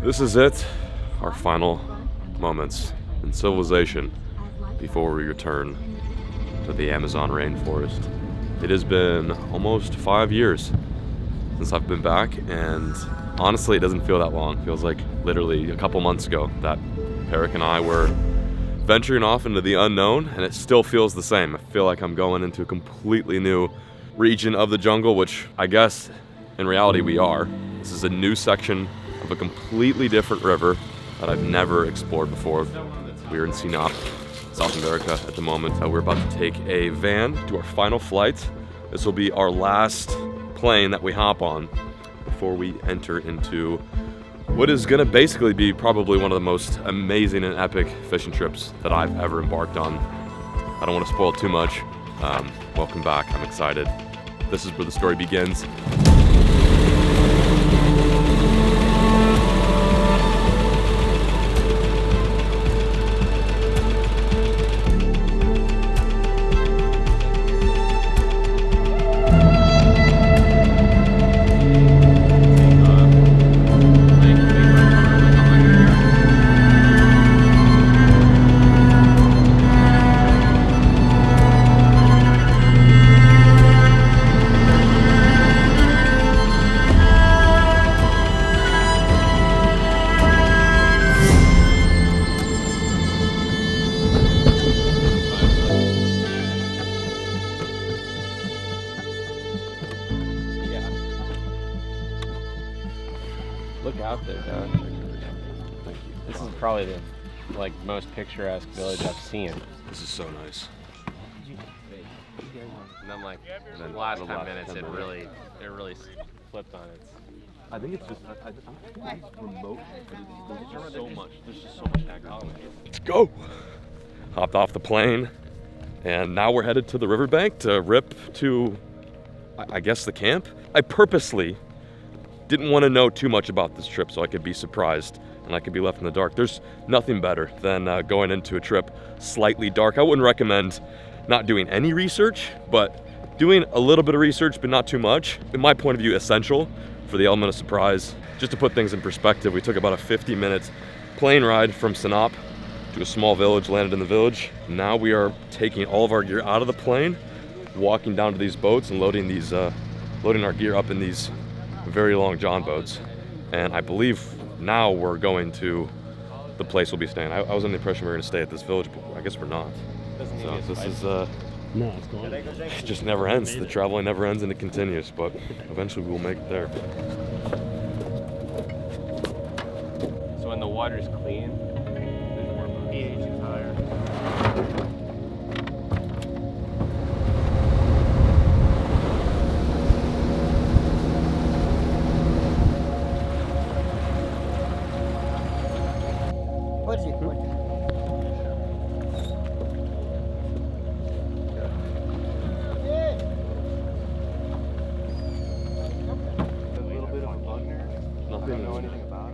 This is it, our final moments in civilization before we return to the Amazon rainforest. It has been almost 5 years since I've been back, and honestly it doesn't feel that long. It feels like literally a couple months ago that Perrick and I were venturing off into the unknown, and it still feels the same. I feel like I'm going into a completely new region of the jungle, which I guess in reality we are. This is a new section of a completely different river that I've never explored before. We're in Sinop, South America at the moment. We're about to take a van to our final flight. This will be our last plane that we hop on before we enter into what is gonna basically be probably one of the most amazing and epic fishing trips that I've ever embarked on. I don't want to spoil too much. Welcome back, I'm excited. This is where the story begins. Look out there, Dad. Thank you. This is probably the most picturesque village I've seen. This is so nice. And I'm like, the last 10 minutes, it really flipped on its. I think it's just, I think it's remote, but there's so much activity. Let's go! Hopped off the plane, and now we're headed to the riverbank to rip to, I guess, the camp. I purposely didn't want to know too much about this trip so I could be surprised and I could be left in the dark. There's nothing better than going into a trip slightly dark. I wouldn't recommend not doing any research, but doing a little bit of research, but not too much. In my point of view, essential for the element of surprise. Just to put things in perspective, we took about a 50-minute plane ride from Sinop to a small village, landed in the village. Now we are taking all of our gear out of the plane, walking down to these boats and loading our gear up in these very long john boats, and I believe now we're going to the place we'll be staying. I was under the impression we were going to stay at this village, but I guess we're not. So this is no, it's going. It just never ends. The traveling never ends and it continues, but eventually we will make it there. So when the water's clean, there's more pH is higher.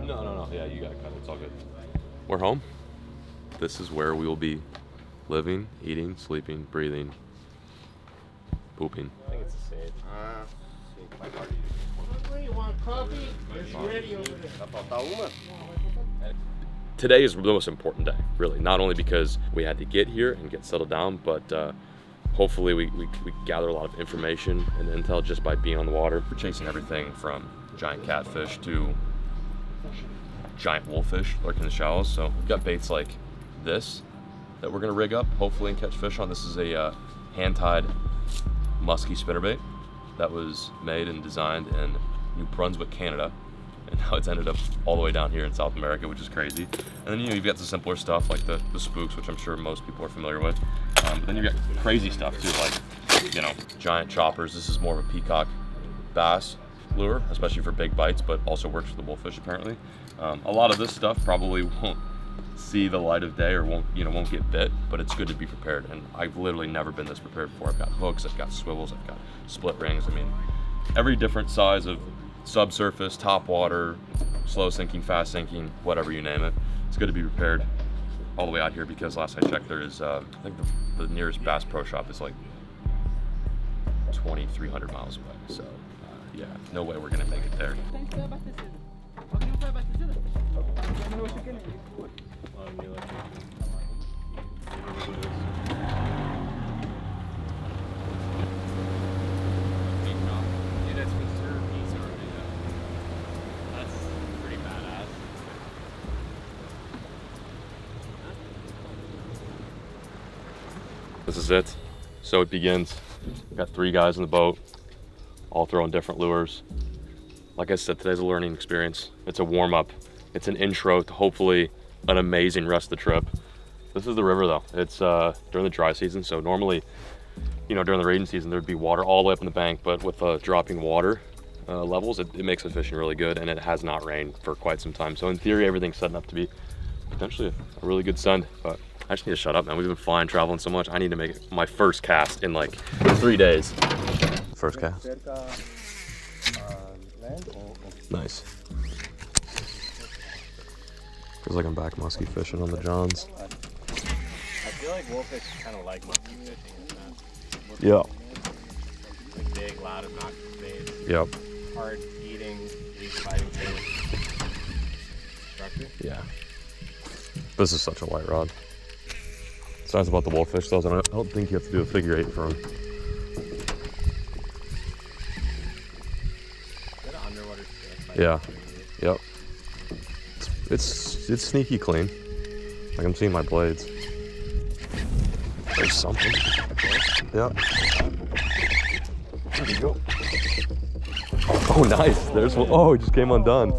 No. Yeah, you got it covered. It's all good. We're home. This is where we will be living, eating, sleeping, breathing, pooping. I think it's a safe. You want coffee? It's ready over there. Today is the most important day, really. Not only because we had to get here and get settled down, but hopefully we gather a lot of information and intel just by being on the water. We're chasing everything from giant catfish to giant wolffish lurking in the shallows. So we've got baits like this that we're gonna rig up, hopefully, and catch fish on. This is a hand-tied musky spinnerbait that was made and designed in New Brunswick, Canada, and now it's ended up all the way down here in South America, which is crazy. And then you've got the simpler stuff like the spooks, which I'm sure most people are familiar with. But then you've got crazy stuff too, like giant choppers. This is more of a peacock bass lure, especially for big bites, but also works for the wolffish apparently. A lot of this stuff probably won't see the light of day or won't get bit, but it's good to be prepared. And I've literally never been this prepared before. I've got hooks, I've got swivels, I've got split rings. I mean, every different size of subsurface, top water, slow sinking, fast sinking, whatever you name it. It's good to be prepared all the way out here because last I checked there is, I think the nearest Bass Pro Shop is like 2,300 miles away. So yeah, no way we're gonna make it there. This is it. So it begins. Got 3 guys in the boat, all throwing different lures. Like I said, today's a learning experience. It's a warm-up. It's an intro to hopefully an amazing rest of the trip. This is the river though. It's during the dry season, so normally, you know, during the rainy season, there'd be water all the way up in the bank, but with dropping water levels, it makes the fishing really good, and it has not rained for quite some time. So in theory, everything's setting up to be potentially a really good send, but I just need to shut up, man. We've been flying, traveling so much. I need to make it my first cast in like 3 days. First cast. Nice. Feels like I'm back musky fishing on the Johns. I feel like wolffish kind of like musky fishing in a sense. Yeah. Like big, loud, obnoxious baits. Yep. Hard eating, easy fighting baits. Structure? Yeah. This is such a light rod. It's nice about the wolffish though, I don't think you have to do a figure 8 for them. Is that an underwater stick? Yeah. Yep. It's sneaky clean. Like I'm seeing my blades. There's something. Yep. There you go. Oh, nice. There's one. Oh, it just came undone.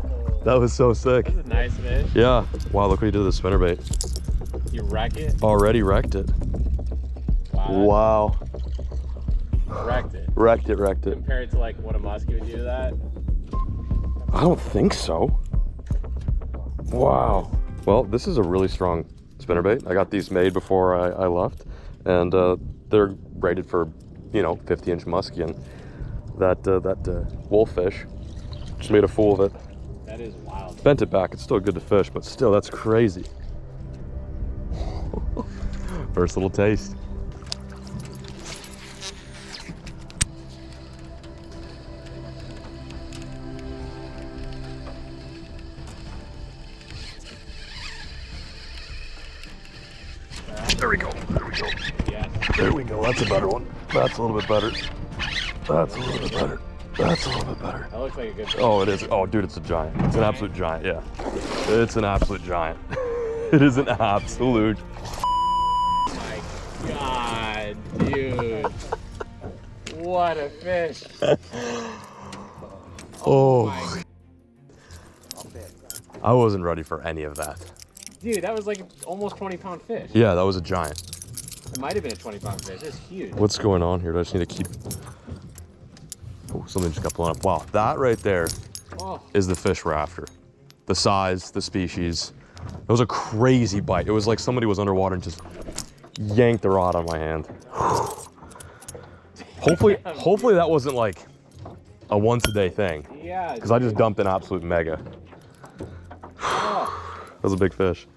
That was so sick. That's a nice fish. Yeah. Wow, look what he did to the spinnerbait. You wreck it? Already wrecked it. Wow. Wow. Wrecked it. Wrecked it. Compared to like what a muskie would do to that? I don't think so. Wow. Well, this is a really strong spinnerbait. I got these made before I left, and they're rated for, you know, 50-inch muskie, and that wolffish just made a fool of it. That is wild. Bent it back. It's still good to fish, but still, that's crazy. First little taste. There we go. Yeah. There we go. That's a better one. That's a little bit better. That's a little bit better. That's a little bit better. That looks like a good fish. Oh, it is. Oh, dude, it's a giant. It's an absolute giant. Yeah. It's an absolute giant. It is an absolute. Oh my god, dude. What a fish. Oh. My. I wasn't ready for any of that. Dude, that was like almost 20-pound fish. Yeah, that was a giant. It might have been a 20-pound fish. It's huge. What's going on here? Do I just need to keep... Oh, something just got blown up. Wow, that right there is the fish we're after. The size, the species. It was a crazy bite. It was like somebody was underwater and just yanked the rod on my hand. Hopefully that wasn't like a once-a-day thing. Yeah. Because I just dumped an absolute mega. That was a big fish.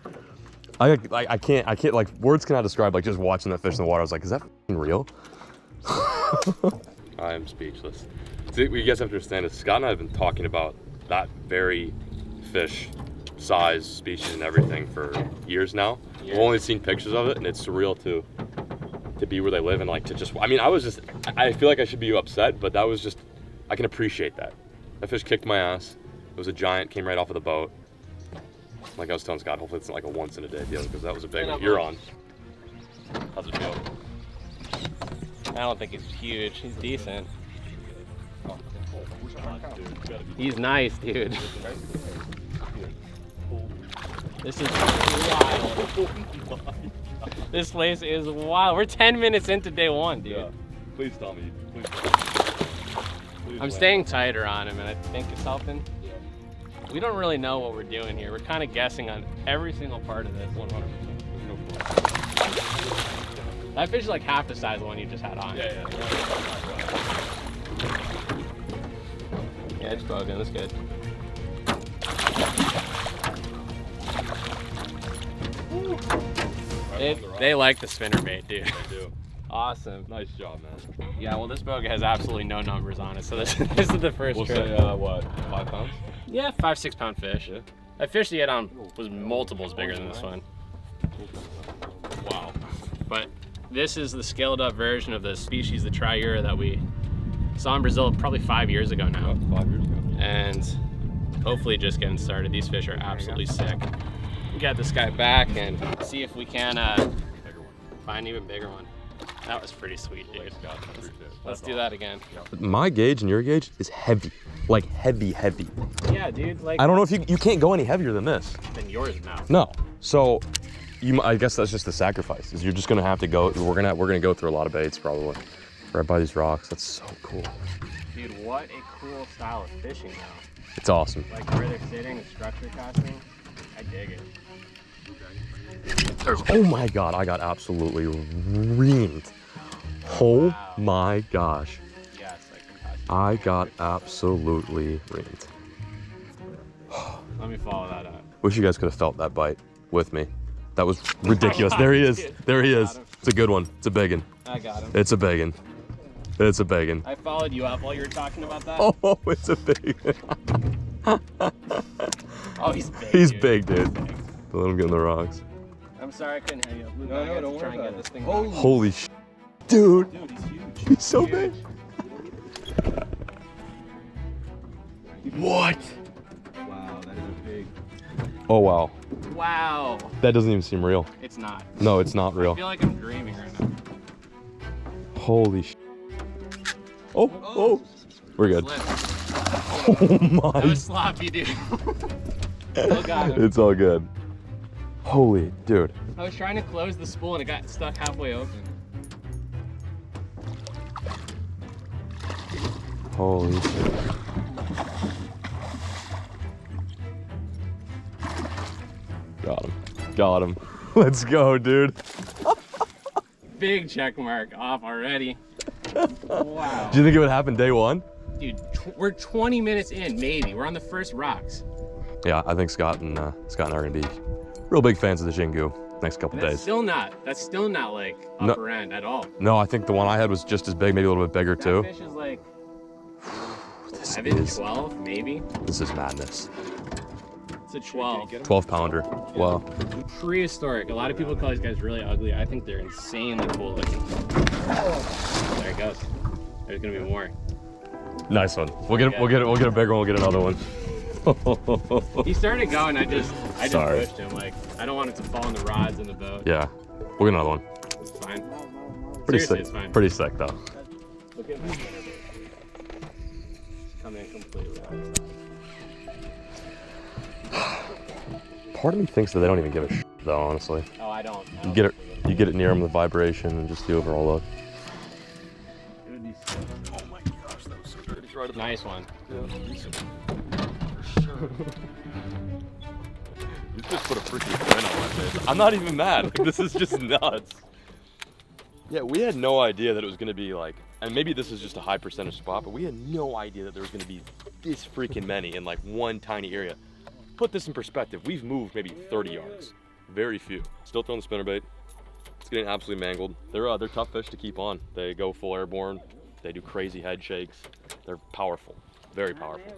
I can't, like, words cannot describe, like, just watching that fish in the water. I was like, is that f***ing real? I am speechless. See, what you guys have to understand is Scott and I have been talking about that very fish, size, species, and everything for years now. Yeah. We've only seen pictures of it, and it's surreal to be where they live and, like, to just, I mean, I feel like I should be upset, but that was just, I can appreciate that. That fish kicked my ass. It was a giant, came right off of the boat. Like I was telling Scott, hopefully it's not like a once-in-a-day deal, because that was a big one. You're on. How's it feel? I don't think he's huge. He's decent. He's nice, dude. This is wild. This place is wild. We're 10 minutes into day 1, dude. Yeah. Please tell me. Please. I'm staying tighter on him, and I think it's helping. We don't really know what we're doing here. We're kind of guessing on every single part of this. 100%. That fish is like half the size of the one you just had on. Yeah. Yeah, it's broken. That's good. They like the spinnerbait, dude. They do. Awesome. Nice job, man. Yeah, well, this boat has absolutely no numbers on it, so this is the first We'll trip. say, what, 5 pounds? Yeah, 5-6 pound fish. Yeah. That fish he had on was multiples bigger than this one. Wow. But this is the scaled up version of the species, the Triura, that we saw in Brazil probably 5 years ago now. 5 years ago. And hopefully just getting started. These fish are absolutely sick. Get this guy back and see if we can find an even bigger one. That was pretty sweet, dude. Let's do that again. My gauge and your gauge is heavy. Like heavy. Yeah, dude, like, I don't know if you can't go any heavier than this. than yours now. No. So I guess that's just the sacrifice. Is you're just gonna have to go. We're gonna go through a lot of baits probably. Right by these rocks. That's so cool. Dude, what a cool style of fishing now. It's awesome. Like where they're sitting, the structure casting. I dig it. Oh my God, I got absolutely reamed. Oh Wow. my gosh. Yes, I can I got absolutely reamed. Let me follow that up. Wish you guys could have felt that bite with me. That was ridiculous. There he is. There he is. It's a good one. It's a big one. I got him. It's a big one. It's a big one. I followed you up while you were talking about that. Oh, it's a big one. Oh, he's big. He's dude. big, dude. Let him get in the rocks. I'm sorry I couldn't hear you. No, don't worry about it. Holy sh! Dude, Dude, he's huge. he's so big. What? Wow, that is a big. Oh, wow. Wow. That doesn't even seem real. It's not. No, it's not I real. feel like I'm dreaming right now. Holy sh! Oh. We're good. Slip. Oh That my. was sloppy, dude. Still got him. It's all good. Holy, dude. I was trying to close the spool and it got stuck halfway open. Holy shit. Got him. Got him. Let's go, dude. Big check mark off already. Wow. Do you think it would happen day one? Dude, we're 20 minutes in, maybe. We're on the first rocks. Yeah, I think Scott and I are gonna be real big fans of the Xingu next couple And that's days. still not like No. upper end at all. No, I think the one I had was just as big, maybe a little bit bigger That too. fish is like This 11, is 12, maybe. this is madness. It's a 12. 12 pounder. Wow. Prehistoric. A lot of people call these guys really ugly. I think they're insanely cool looking. There it goes. There's gonna be more. Nice one. We'll get a bigger one. We'll get another one. He started going. I just Sorry. pushed him. Like I don't want it to fall in the rods in the boat. Yeah, we'll get another one. It's fine. Pretty Seriously, sick. it's fine. Pretty sick though. Look at my spinnerbait. It's coming in completely out of sight. Part of me thinks that they don't even give a shit though, honestly. Oh, I don't. You get it near them, the vibration, and just the overall look. Oh my gosh, that was so dirty. Nice one. You just put a freaking grin on my face. I'm not even mad. Like, this is just nuts. Yeah, we had no idea that it was going to be like, and maybe this is just a high percentage spot, but we had no idea that there was going to be this freaking many in like one tiny area. Put this in perspective. We've moved maybe 30 yards. Very few. Still throwing the spinnerbait. It's getting absolutely mangled. They're tough fish to keep on. They go full airborne. They do crazy head shakes. They're powerful. Very powerful.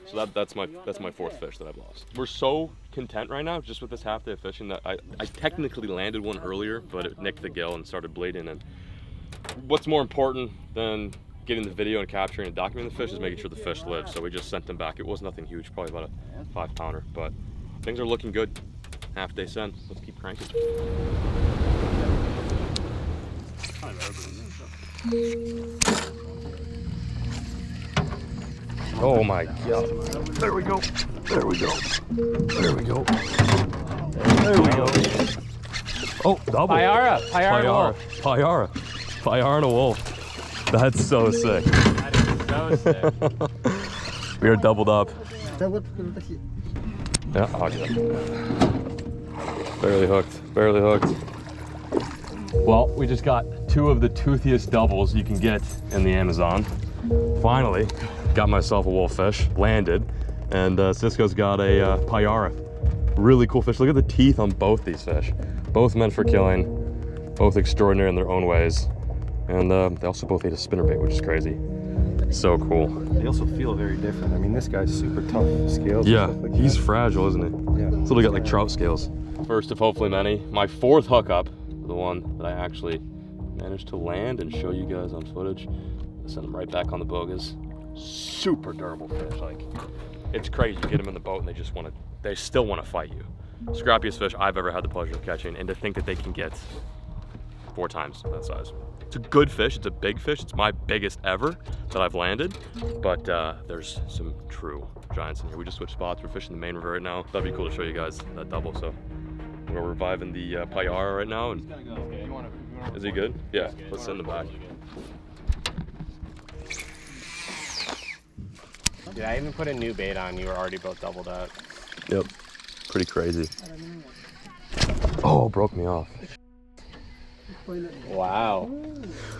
So that's my fourth fish that I've lost. We're so content right now just with this half day of fishing that I technically landed one earlier, but it nicked the gill and started bleeding. And what's more important than getting the video and capturing and documenting the fish is making sure the fish live. So we just sent them back. It was nothing huge, probably about a 5 pounder, but things are looking good. Half day send. Let's keep cranking. Oh my God. There we go. There we go. There we go. There we go. Oh, double. Pyara wolf. Pyara and a wolf. That's so sick. That is so sick. We are doubled up. Yeah, I'll get it. Barely hooked. Well, we just got 2 of the toothiest doubles you can get in the Amazon. Finally, got myself a wolffish, landed, and Cisco's got a Pyara. Really cool fish. Look at the teeth on both these fish. Both meant for killing, both extraordinary in their own ways. And they also both ate a spinnerbait, which is crazy. So cool. They also feel very different. I mean, this guy's super tough scales. Yeah, and stuff like he's that. fragile, isn't he? Yeah. It's literally got like trout scales. First of hopefully many. My 4th hookup, the one that I actually managed to land and show you guys on footage. I sent them right back on the bogas. Super durable fish. Like, it's crazy. You get them in the boat and they still want to fight you. Scrappiest fish I've ever had the pleasure of catching, and to think that they can get 4 times that size. It's a good fish, it's a big fish. It's my biggest ever that I've landed, but there's some true giants in here. We just switched spots. We're fishing the main river right now. That'd be cool to show you guys that double. So we're reviving the Payara right now. And is he good? Yeah, let's send him back. Dude, I even put a new bait on. You were already both doubled out. Yep, pretty crazy. Oh, broke me off. Wow.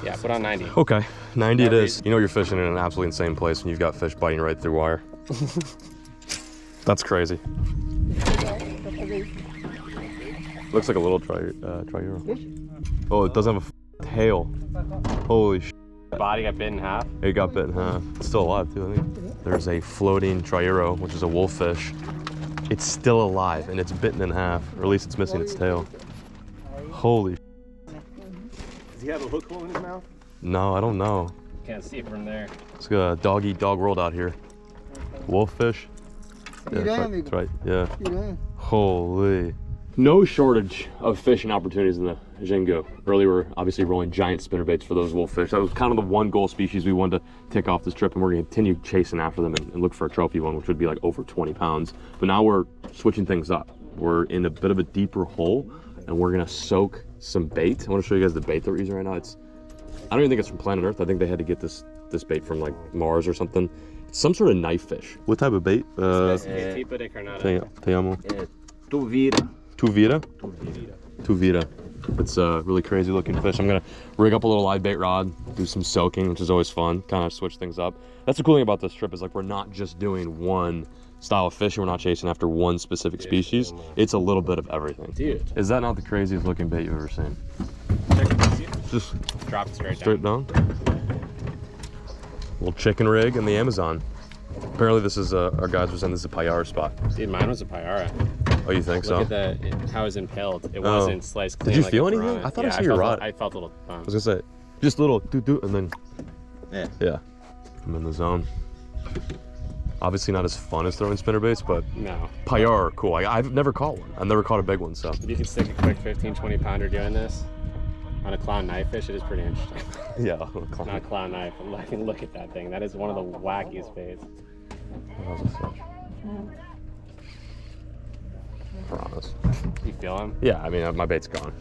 Yeah, put on 90. Okay, 90 it is. You know you're fishing in an absolutely insane place when you've got fish biting right through wire. That's crazy. Looks like a little triuro. Oh, it doesn't have a tail. Holy sh**. Body got bit in half. It got bit in half. It's still alive too, I think. There's a floating triuro, which is a wolffish. It's still alive and it's bitten in half, or at least it's missing its tail. Holy sh**. Does he have a hook hole in his mouth? No, I don't know. Can't see it from there. It's got a dog eat dog world out here. Wolffish. Yeah, that's right. Yeah. Holy. No shortage of fishing opportunities in the Jingu. Earlier, we're obviously rolling giant spinnerbaits for those wolffish. That was kind of the one goal species we wanted to tick off this trip, and we're gonna continue chasing after them and look for a trophy one, which would be like over 20 pounds. But now we're switching things up. We're in a bit of a deeper hole, and we're gonna soak some bait. I wanna show you guys the bait that we're using right now. I don't even think it's from planet Earth. I think they had to get this bait from like Mars or something. It's some sort of knife fish. What type of bait? Tipo de carnada. Te amo. Tuvira. Tuvira? Tuvira. It's a really crazy looking fish. I'm gonna rig up a little live bait rod, do some soaking, which is always fun, kind of switch things up. That's the cool thing about this trip is like we're not just doing one style of fishing, we're not chasing after one specific species. It's a little bit of everything. Dude. Is that not the craziest looking bait you've ever seen? Just Drop it straight down. Little chicken rig in the Amazon. Apparently this is, our guys were saying this is a Payara spot. Dude, mine was a Payara. Oh, you think so? Look at how it was impaled. It wasn't sliced clean. Did you like feel a anything? piranha. I thought yeah, I saw your rod. I felt a little I was gonna say, just a little do and then, yeah. I'm in the zone. Obviously not as fun as throwing spinnerbaits, but No. Payara are cool. I've never caught one. I've never caught a big one, so. If you could stick a quick 15, 20 pounder doing this on a clown knife fish, it is pretty interesting. Yeah. Not a clown knife, but look at that thing. That is one of the wackiest baits. That was a fish. Piranhas. You feel him? Yeah, I mean, my bait's gone.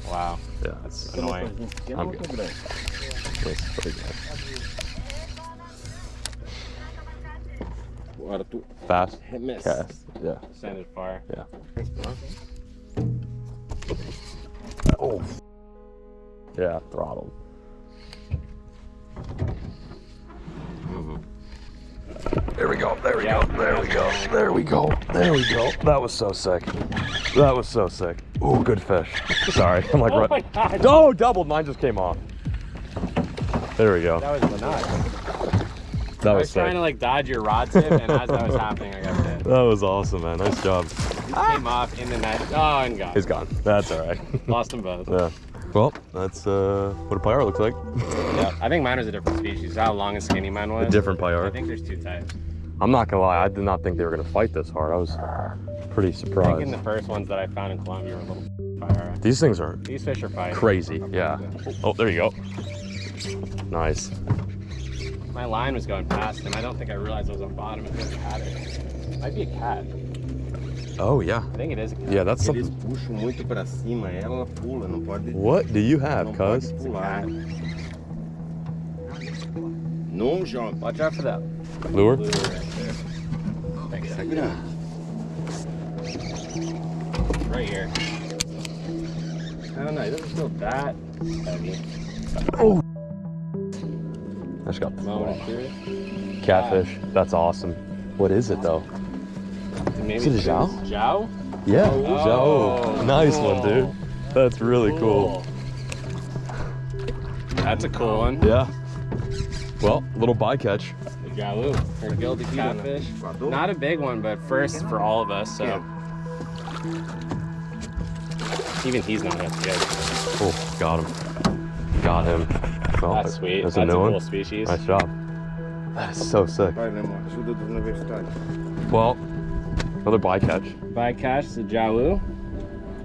Wow. Yeah, That's annoying. I'm good. That's pretty good. Fast? Miss. Cast. Yeah. Send it far. Yeah. Oh. Yeah, throttled. There we go, there we go, there we go, there we go, there we go. That was so sick. That was so sick. Ooh, good fish. Sorry, I'm like, Oh my God. Oh, doubled, mine just came off. There we go. That was nuts. That I was was sick. trying to like dodge your rod tip, and as that was happening, I got bit. That was awesome, man. Nice job. Came off in the net. Oh, and gone. He's gone. That's all right. Lost them both. Yeah. Well, that's what a Payara looks like. Yeah, I think mine was a different species. How long and skinny mine was. A different Payara. I think there's 2 types. I'm not gonna lie, I did not think they were gonna fight this hard. I was pretty I think surprised. in the first ones that I found in Colombia were little Payara. These things are These fish are fighting. crazy. Yeah. Oh, there you go. Nice. My line was going past him. I don't think I realized it was on bottom if it had it. Might be a cat. Oh yeah. I think it is a cat. Yeah, that's Eles something. puxam muito pra cima, ela pula, não pode. What do you have, Não pode cuz? pular. Não joga. Watch out for that. Lure? Lure right there. Thanks. Tá grande. Right here. I don't know. It doesn't feel that heavy. I just got Moment of truth. catfish. That's awesome. What is it though? Maybe Is it a it's Zhao? Zhao? Yeah. Oh, Zhao. Nice cool. one, dude. That's really cool. That's a cool one. Yeah. Well, little bycatch. The Jalu, or gilded catfish. Not a big one, but first for all of us, so. Even he's not as good. Oh, got him. Got him. Oh, That's sweet. That's a a new cool one. species. Nice job. That is so sick. Well, another bycatch. Bycatch, the Jalu.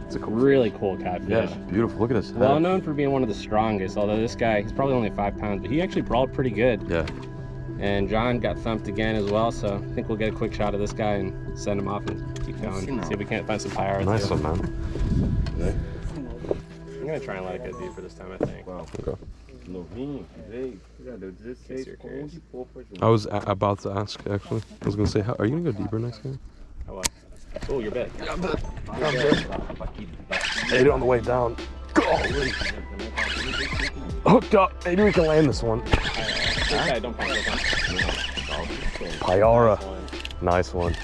It's a really cool catfish. Yeah, beautiful. Look at this head. Well known for being one of the strongest, although this guy, he's probably only 5 pounds, but he actually brawled pretty good. Yeah. And John got thumped again as well, so I think we'll get a quick shot of this guy and send him off and keep going. See if we can't find some pyro. Nice one, man. I'm gonna try and let it go deeper this time, I think. Okay. In case you're curious. I was about to ask, actually. I was going to say, are you going to go deeper next game? How what? Oh, you're big. Ate it on the way down. Golly. Hooked up. Maybe we can land this one. Okay, don't panic. Pyara. Nice one.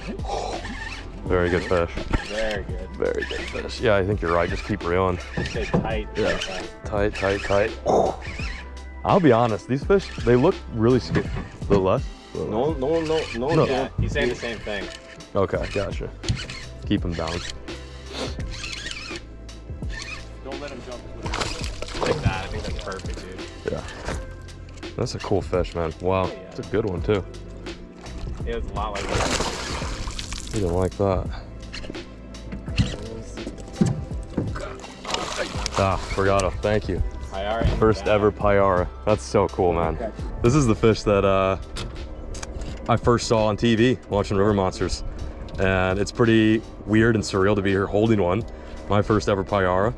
Very good fish. Very good. Very good fish. Yeah, I think you're right. Just keep reeling. Stay tight. Yeah. Tight, tight, tight. I'll be honest. These fish, they look really scary. A little less? No. Yeah, he's saying the same thing. Okay, gotcha. Keep them down. Don't let him jump like that. I think that's perfect, dude. Yeah. That's a cool fish, man. Wow. Yeah. It's a good one, too. Yeah, it's a lot like that. You don't like that. Ah, forgot him. Thank you. Pyara. First ever Pyara. That's so cool, man. This is the fish that I first saw on TV watching River Monsters. And it's pretty weird and surreal to be here holding one. My first ever Pyara.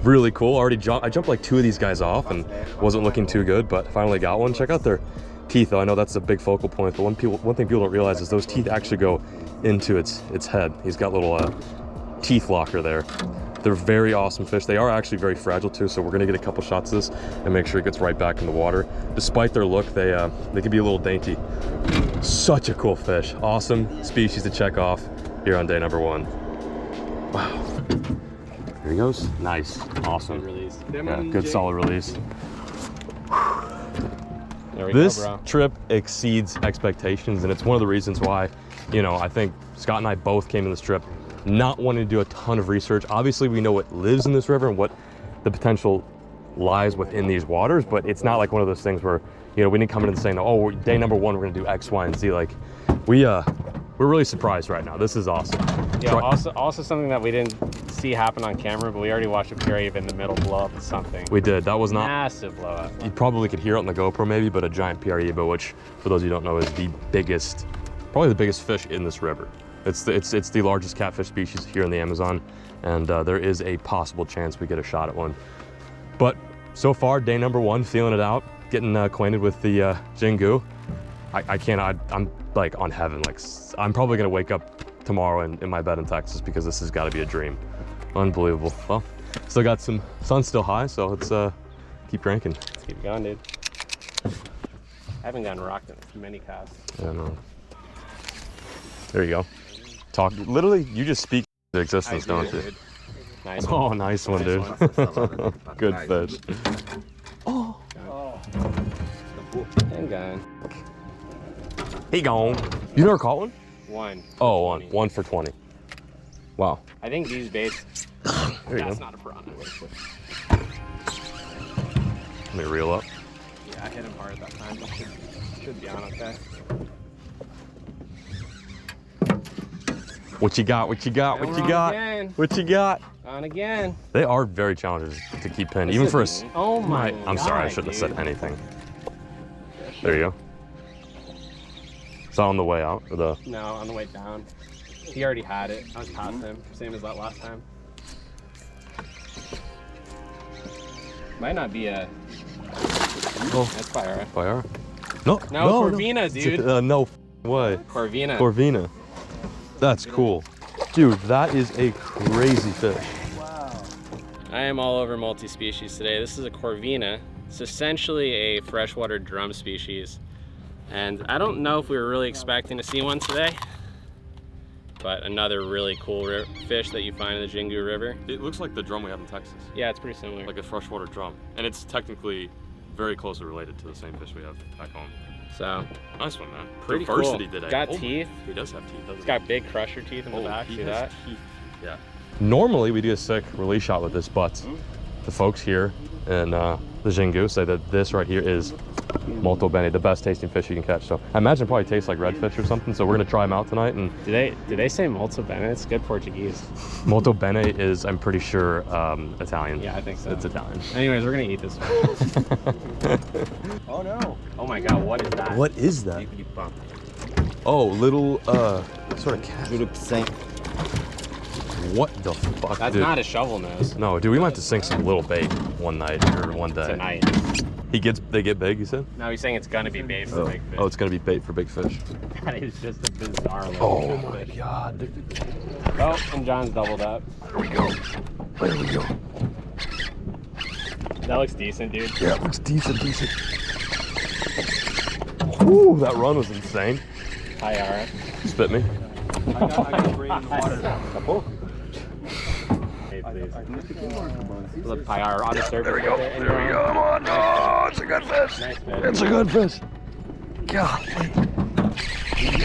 Really cool. I jumped like 2 of these guys off and wasn't looking too good, but finally got one. Check out their teeth, though. I know that's a big focal point, but one thing people don't realize is those teeth actually go into its head. He's got little teeth locker there. They're very awesome fish. They are actually very fragile too, so we're gonna get a couple shots of this and make sure it gets right back in the water. Despite their look, they can be a little dainty. Such a cool fish. Awesome species to check off here on day number 1. Wow. Here he goes. Nice. Awesome. Good release. Yeah, good solid release. There we This go, bro. trip exceeds expectations, and it's one of the reasons why, you know, I think Scott and I both came in this trip not wanting to do a ton of research. Obviously, we know what lives in this river and what the potential lies within these waters, but it's not like one of those things where, you know, we didn't come in and saying, oh, day number 1, we're gonna do X, Y, and Z. Like, we're really surprised right now. This is awesome. Yeah, also something that we didn't see happen on camera, but we already watched a period in the middle blow up with something. We did. That was not Massive blow up. You probably could hear it on the GoPro maybe, but a giant Piariba, which for those of you who don't know is the biggest, probably the biggest fish in this river. It's the largest catfish species here in the Amazon, and there is a possible chance we get a shot at one. But so far, day number 1, feeling it out, getting acquainted with the Jingu. I'm like on heaven. Like, I'm probably gonna wake up tomorrow in my bed in Texas because this has got to be a dream. Unbelievable. Well, still got some sun's still high, so let's keep cranking. Let's keep going, dude. I haven't gotten rocked in many casts. Yeah, no. There you go. Talk. Literally, you just speak into existence, don't you? Dude. Nice one. Oh, nice one, dude. Good fish. And gone. He gone. You never caught one? One. Oh, one. 1 for 20. Wow. I think these baits, There you that's go. not a piranha. Let me reel up. Yeah, I hit him hard that time. Should be on okay. What you got? What you got? What you got? Again. What you got? On again. They are very challenging to keep pinned, even for a. Oh my I'm sorry, I God, shouldn't dude. have said anything. There you go. Is that on the way out or the? No, on the way down. He already had it. I was past him, same as that last time. Might not be a. Oh, That's fire. fire. No. No, Corvina, dude. No way. Corvina. Corvina. That's cool. Dude, that is a crazy fish. I am all over multi-species today. This is a Corvina. It's essentially a freshwater drum species. And I don't know if we were really expecting to see one today, but another really cool fish that you find in the Jingu River. It looks like the drum we have in Texas. Yeah, it's pretty similar. Like a freshwater drum. And it's technically very closely related to the same fish we have back home. So Nice one, man. pretty the first cool. that he did. Got my- teeth. He does have teeth. He's got big crusher teeth in the back. he See has that? teeth. Yeah. Normally we do a sick release shot with this, but the folks here in the Xingu say that this right here is molto bene, the best tasting fish you can catch. So I imagine it probably tastes like redfish or something. So we're gonna try them out tonight. And Did they say molto bene? It's good Portuguese. molto bene is, I'm pretty sure, Italian. Yeah, I think so. It's Italian. Anyways, we're gonna eat this one. Oh no. Oh my god, what is that? What is that? Oh, little sort of cat. What the fuck, That's dude? not a shovel nose. No, dude, we might have to sink some little bait one night or one day. Tonight. They get big, you said? No, he's saying it's gonna be bait for big fish. Oh, it's gonna be bait for big fish. That is just a bizarre looking Oh fish. my god. Oh, and John's doubled up. There we go. There we go. That looks decent, dude. Yeah, it looks decent. Ooh, that run was insane. Hi, Ara. Spit me. I got brain in the water. Hey, please. Look, Pyar on the surface. There we go. There we go. Come on. Oh, it's a good fish. Nice fish. It's a good fish. God.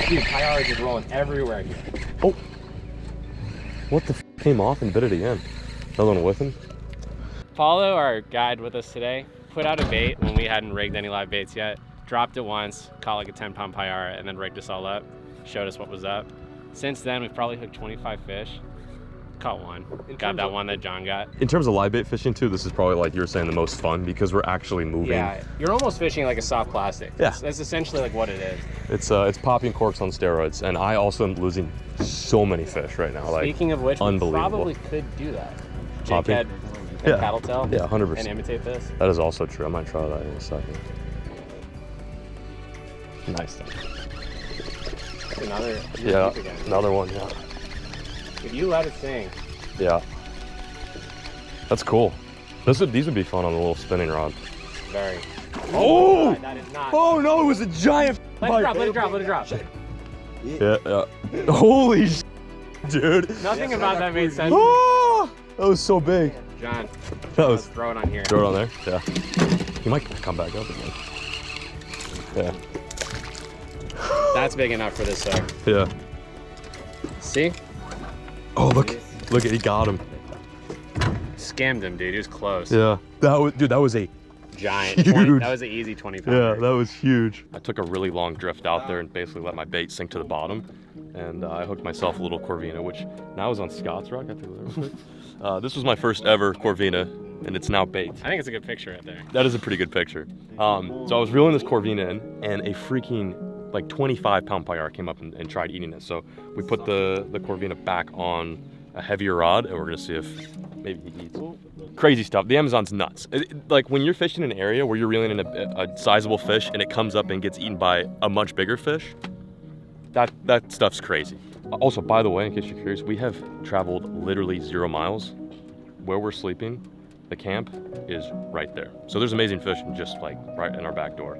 Dude, Pyar is just rolling everywhere here. Oh. What the f came off and bit it again? Another one with him? Paulo, our guide with us today, put out a bait when we hadn't rigged any live baits yet. Dropped it once, caught like a 10-pound Pyara, and then rigged us all up. Showed us what was up. Since then, we've probably hooked 25 fish. Caught one. Got that one that John got. In terms of live bait fishing too, this is probably, like you were saying, the most fun because we're actually moving. Yeah, you're almost fishing like a soft plastic. Yeah. That's essentially like what it is. It's popping corks on steroids, and I also am losing so many fish right now. Speaking of which, we unbelievable. probably could do that. Popping? Jig head and Yeah. paddle tail. Yeah, 100%. And imitate this. That is also true. I might try that in a second. Nice thing. Another. Yeah, Again. another one. Yeah. If you let it sing. Yeah. That's cool. These would be fun on a little spinning rod. Very. Oh! That is not. Oh no! It was a giant. Let it drop. Let it drop. Let it drop. Yeah. Holy sh, dude. Nothing about that made sense. Oh, that was so big. John, That was. let's throw it on here. Throw it on there. Yeah. He might come back up again. Yeah. That's big enough for this hook. Yeah. See? Oh look! Look at he got him. Scammed him, dude. He was close. Yeah. That was a Giant. Huge. That was an easy 20 pounder. Yeah, that was huge. I took a really long drift out there and basically let my bait sink to the bottom. And I hooked myself a little Corvina, which now is on Scott's Rock. I think real quick. This was my first ever Corvina, and it's now baked. I think it's a good picture right there. That is a pretty good picture. So I was reeling this Corvina in, and a freaking like 25-pound Pyar came up and tried eating it. So we put the Corvina back on a heavier rod, and we're gonna see if maybe he eats. Crazy stuff. The Amazon's nuts. Like when you're fishing in an area where you're reeling in a sizable fish and it comes up and gets eaten by a much bigger fish, that stuff's crazy. Also, by the way, in case you're curious, we have traveled literally 0 miles. Where we're sleeping, the camp is right there. So there's amazing fishing just like right in our back door.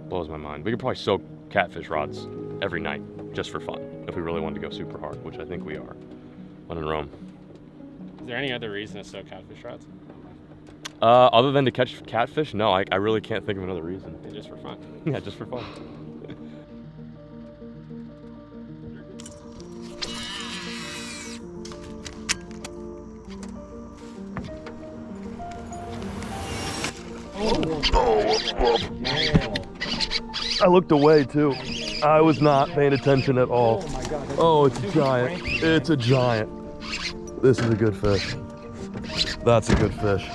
Blows my mind. We could probably soak catfish rods every night just for fun if we really wanted to go super hard, which I think we are when in Rome. Is there any other reason to soak catfish rods? Other than to catch catfish, no, I really can't think of another reason. Just for fun. Yeah, just for fun. I looked away too. I was not paying attention at all. Oh, it's a giant. It's a giant. This is a good fish. That's a good fish.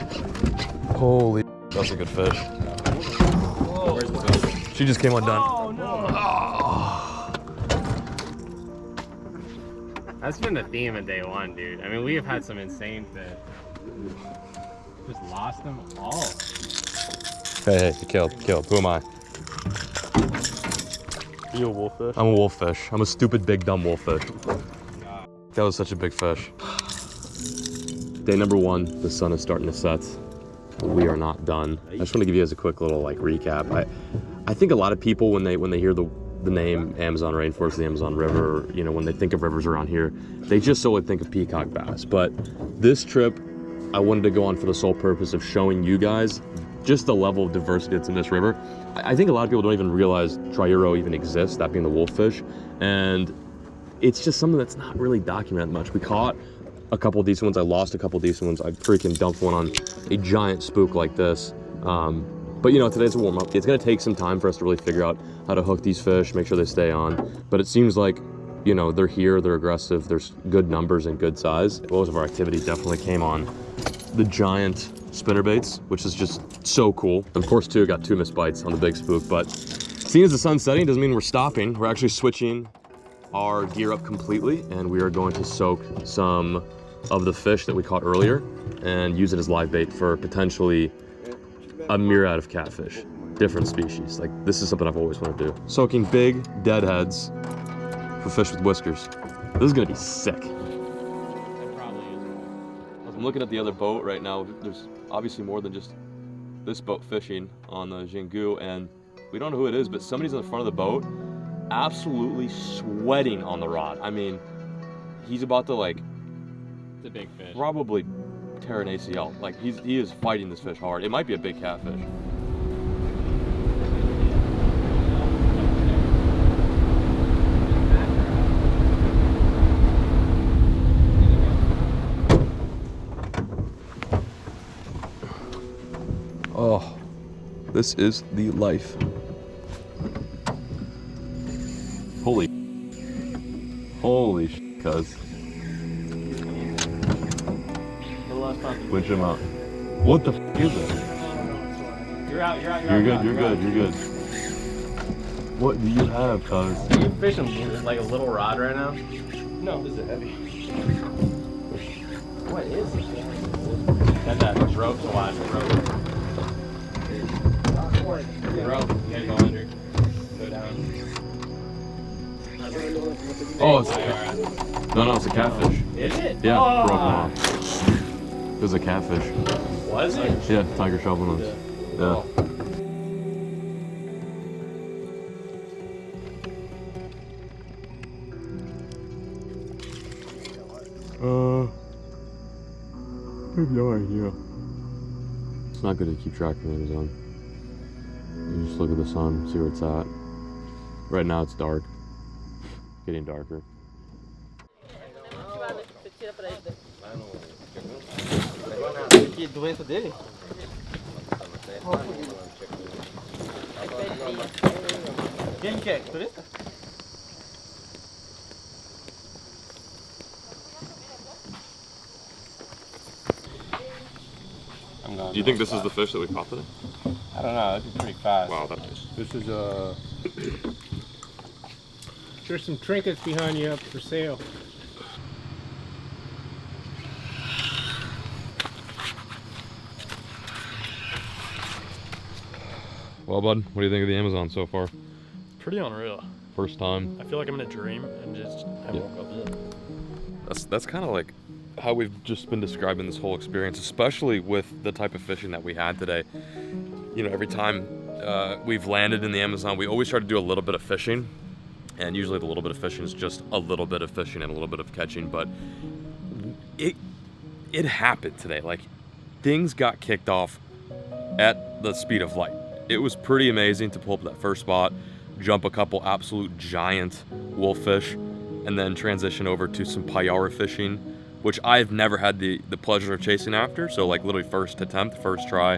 Holy, that's a good fish. Where's the fish? She just came undone. Oh no! That's been the theme of day one, dude. I mean, we have had some insane fish. Just lost them all. Hey, you killed. Who am I? Are you a wolffish? I'm a wolffish. I'm a stupid, big, dumb wolffish. That was such a big fish. Day number 1, the sun is starting to set. We are not done. I just want to give you guys a quick little like recap. I think a lot of people when they hear the name Amazon rainforest, the Amazon River, you know, when they think of rivers around here, they just solely think of peacock bass. But this trip, I wanted to go on for the sole purpose of showing you guys just the level of diversity that's in this river. I think a lot of people don't even realize Triuro even exists, that being the wolffish, and it's just something that's not really documented much. We caught a couple of decent ones. I lost a couple of decent ones. I freaking dumped one on a giant spook like this. But you know, today's a warm up. It's gonna take some time for us to really figure out how to hook these fish, make sure they stay on. But it seems like, you know, they're here, they're aggressive, there's good numbers and good size. Most of our activity definitely came on the giant spinnerbaits, which is just so cool. And of course, too, got 2 missed bites on the big spook, but seeing as the sun's setting doesn't mean we're stopping. We're actually switching our gear up completely, and we are going to soak some of the fish that we caught earlier and use it as live bait for potentially a myriad of catfish, different species. Like, this is something I've always wanted to do. Soaking big deadheads for fish with whiskers. This is gonna be sick. I'm looking at the other boat right now. There's obviously more than just this boat fishing on the Xingu, and we don't know who it is, but somebody's in the front of the boat absolutely sweating on the rod. I mean, he's about to, like, It's a big fish. probably tear an ACL. Like, he is fighting this fish hard. It might be a big catfish. Oh, this is the life. Holy sh**, cuz. Winch him out. What the f*** is that? You're out. You're good. What do you have, cuz? Are you fishing like a little rod right now? No, this is heavy. What is it? Got that rope to watch. Rope. You gotta go under. Go down. Oh, it's no, it's a catfish. Is it? Yeah, Oh. broke him off. It was a catfish. Was it? Yeah, tiger shoveling us. Yeah. I have no idea. It's not good to keep track of the Amazon. You just look at the sun, see where it's at. Right now it's dark. Getting darker. Que doença dele? Quem quer? Turista? I'm going. Do you think this is the fish that we caught today? I don't know. That'd be pretty fast. Wow, that is. This is there's some trinkets behind you up for sale. Well, bud, what do you think of the Amazon so far? Pretty unreal. First time? I feel like I'm in a dream and just I woke up. That's kind of like how we've just been describing this whole experience, especially with the type of fishing that we had today. You know, every time we've landed in the Amazon, we always try to do a little bit of fishing, and usually the little bit of fishing is just a little bit of fishing and a little bit of catching, but it happened today. Like, things got kicked off at the speed of light. It was pretty amazing to pull up that first spot, jump a couple absolute giant wolffish, and then transition over to some payara fishing, which I've never had the pleasure of chasing after. So, like, literally first attempt, first try,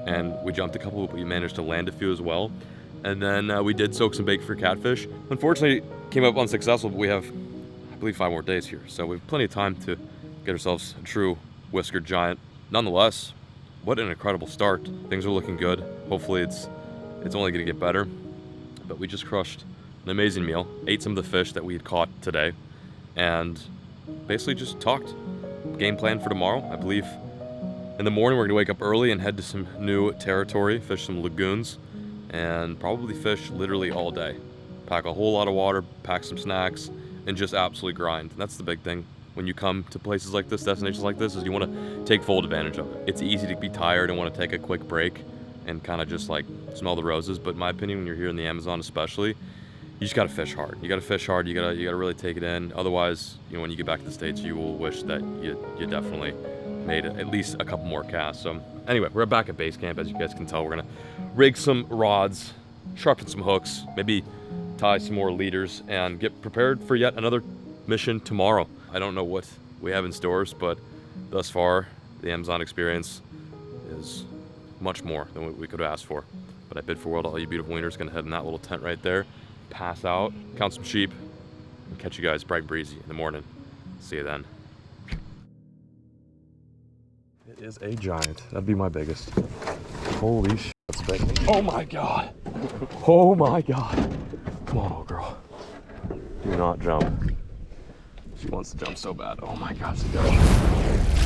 and we jumped a couple, but we managed to land a few as well. And then we did soak some bait for catfish. Unfortunately, came up unsuccessful, but we have, I believe, 5 more days here. So we have plenty of time to get ourselves a true whiskered giant. Nonetheless, what an incredible start. Things are looking good. Hopefully it's only gonna get better. But we just crushed an amazing meal, ate some of the fish that we had caught today, and basically just talked. Game plan for tomorrow. I believe in the morning we're gonna wake up early and head to some new territory, fish some lagoons, and probably fish literally all day. Pack a whole lot of water, pack some snacks, and just absolutely grind. And that's the big thing when you come to places like this, destinations like this, is you want to take full advantage of it. It's easy to be tired and want to take a quick break and kind of just like smell the roses, but in my opinion, when you're here in the Amazon especially, you just gotta fish hard. You gotta fish hard, you gotta really take it in. Otherwise, you know, when you get back to the States, you will wish that you definitely made at least a couple more casts. So anyway, we're back at base camp. As you guys can tell, we're gonna rig some rods, sharpen some hooks, maybe tie some more leaders, and get prepared for yet another mission tomorrow. I don't know what we have in stores, but thus far, the Amazon experience is much more than what we could have asked for. But I bid farewell to all you beautiful wieners. Gonna head in that little tent right there, pass out, count some sheep, and catch you guys bright and breezy in the morning. See you then. It is a giant. That'd be my biggest. Holy shit, that's big. Oh my god. Oh my god. Come on, old girl. Do not jump. She wants to jump so bad. Oh my god, it's a gosh.